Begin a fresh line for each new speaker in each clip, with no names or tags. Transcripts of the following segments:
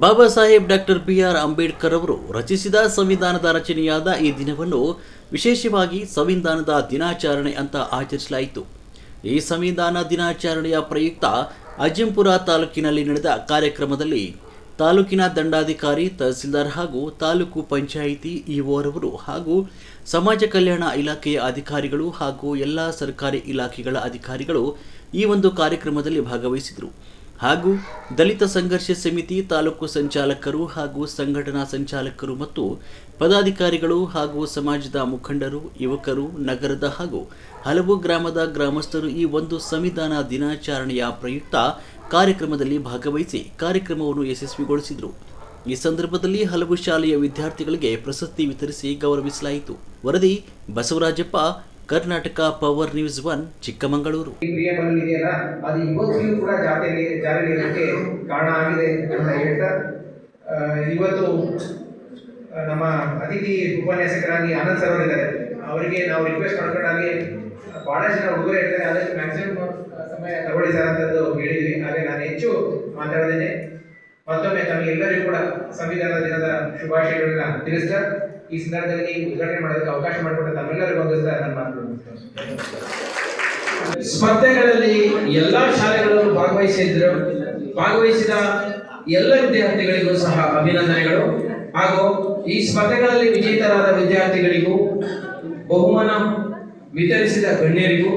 Baba Saheb doctor BR Ambedkar ಅವರು ರಚಿಸಿದ ಸಂವಿಧಾನದ ರಚನೆಯಾದ ಈ ದಿನವನ್ನು ವಿಶೇಷವಾಗಿ ಸಂವಿಧಾನದ ದಿನಾಚರಣೆ ಅಂತ ಆಚರಿಸಲಾಯಿತು. ಈ ಸಂವಿಧಾನ ದಿನಾಚರಣೆಯ ಪ್ರಯುಕ್ತ ಅಜ್ಜಂಪುರ ತಾಲೂಕಿನಲ್ಲಿ ನಡೆದ ಕಾರ್ಯಕ್ರಮದಲ್ಲಿ ತಾಲೂಕಿನ ದಂಡಾಧಿಕಾರಿ, ತಹಸೀಲ್ದಾರ್ ಹಾಗೂ ತಾಲೂಕು ಪಂಚಾಯಿತಿ ಇಒರವರು ಹಾಗೂ ಸಮಾಜ ಕಲ್ಯಾಣ ಇಲಾಖೆಯ ಅಧಿಕಾರಿಗಳು ಹಾಗೂ ಎಲ್ಲ ಸರ್ಕಾರಿ ಇಲಾಖೆಗಳ ಅಧಿಕಾರಿಗಳು ಈ ಒಂದು ಕಾರ್ಯಕ್ರಮದಲ್ಲಿ ಭಾಗವಹಿಸಿದರು. ಹಾಗೂ ದಲಿತ ಸಂಘರ್ಷ ಸಮಿತಿ ತಾಲೂಕು ಸಂಚಾಲಕರು ಹಾಗೂ ಸಂಘಟನಾ ಸಂಚಾಲಕರು ಮತ್ತು ಪದಾಧಿಕಾರಿಗಳು ಹಾಗೂ ಸಮಾಜದ ಮುಖಂಡರು, ಯುವಕರು, ನಗರದ ಹಾಗೂ ಹಲವು ಗ್ರಾಮದ ಗ್ರಾಮಸ್ಥರು ಈ ಒಂದು ಸಂವಿಧಾನ ದಿನಾಚರಣೆಯ ಪ್ರಯುಕ್ತ ಕಾರ್ಯಕ್ರಮದಲ್ಲಿ ಭಾಗವಹಿಸಿ ಕಾರ್ಯಕ್ರಮವನ್ನು ಯಶಸ್ವಿಗೊಳಿಸಿದರು. ಈ ಸಂದರ್ಭದಲ್ಲಿ ಹಲವು ಶಾಲೆಯ ವಿದ್ಯಾರ್ಥಿಗಳಿಗೆ ಪ್ರಶಸ್ತಿ ವಿತರಿಸಿ ಗೌರವಿಸಲಾಯಿತು. ವರದಿ ಬಸವರಾಜಪ್ಪ, ಕರ್ನಾಟಕ ಪವರ್ ನ್ಯೂಸ್ 1, ಚಿಕ್ಕಮಗಳೂರು.
ಇದೆಯಲ್ಲ ಅದು ಇವತ್ತಿಗೂ ಕೂಡ ಜಾರಿಯಲ್ಲಿರೋಕ್ಕೆ ಕಾರಣ ಆಗಿದೆ ಅಂತ ಹೇಳ್ತಾ, ಇವತ್ತು ನಮ್ಮ ಅತಿಥಿ ಉಪನ್ಯಾಸಕರಾಗಿ ಆನಂದ್ ಸರ್ ಅವರಿದ್ದಾರೆ. ಅವರಿಗೆ ನಾವು ರಿಕ್ವೆಸ್ಟ್ ಮಾಡ್ಕೊಂಡಾಗೆ ಬಹಳಷ್ಟು ಜನ ಹುಡುಗರು ಇರ್ತಾರೆ, ಅದಕ್ಕೆ ಮ್ಯಾಕ್ಸಿಮಮ್ ಸಮಯ ತಗೊಳ್ಳಿ ಸರ್ ಅಂತಂದು ಹೇಳಿದ್ವಿ. ಹಾಗೆ ನಾನು ಹೆಚ್ಚು ಮಾತಾಡೋದೇನೆ. ಮತ್ತೊಮ್ಮೆ ತಮಗೆಲ್ಲರಿಗೂ ಕೂಡ ಸಂವಿಧಾನ ದಿನದ ಶುಭಾಶಯಗಳನ್ನ ತಿಳಿಸ್ತಾ ಈ ಸಂದರ್ಭದಲ್ಲಿ ಉದ್ಘಾಟನೆ ಮಾಡೋದಕ್ಕೆ ಅವಕಾಶ ಮಾಡಿಕೊಟ್ಟ ತಮ್ಮೆಲ್ಲರಿಗೂ ನನ್ನ ಮಾತು.
ಸ್ಪರ್ಧೆಗಳಲ್ಲಿ ಎಲ್ಲಾ ಶಾಲೆಗಳು ಭಾಗವಹಿಸಿದ ಎಲ್ಲ ವಿದ್ಯಾರ್ಥಿಗಳಿಗೂ ಸಹ ಅಭಿನಂದನೆಗಳು. ಹಾಗೂ ಈ ಸ್ಪರ್ಧೆಗಳಲ್ಲಿ ವಿಜೇತರಾದ ವಿದ್ಯಾರ್ಥಿಗಳಿಗೂ ಬಹುಮಾನ ವಿತರಿಸಿದ ಗಣ್ಯರಿಗೂ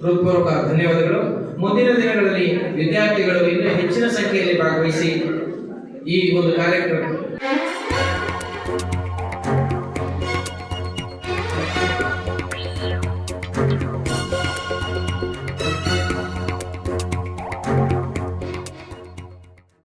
ಹೃತ್ಪೂರ್ವಕ ಧನ್ಯವಾದಗಳು. ಮುಂದಿನ ದಿನಗಳಲ್ಲಿ ವಿದ್ಯಾರ್ಥಿಗಳು ಇನ್ನೂ ಹೆಚ್ಚಿನ ಸಂಖ್ಯೆಯಲ್ಲಿ ಭಾಗವಹಿಸಿ ಈ ಒಂದು ಕಾರ್ಯಕ್ರಮ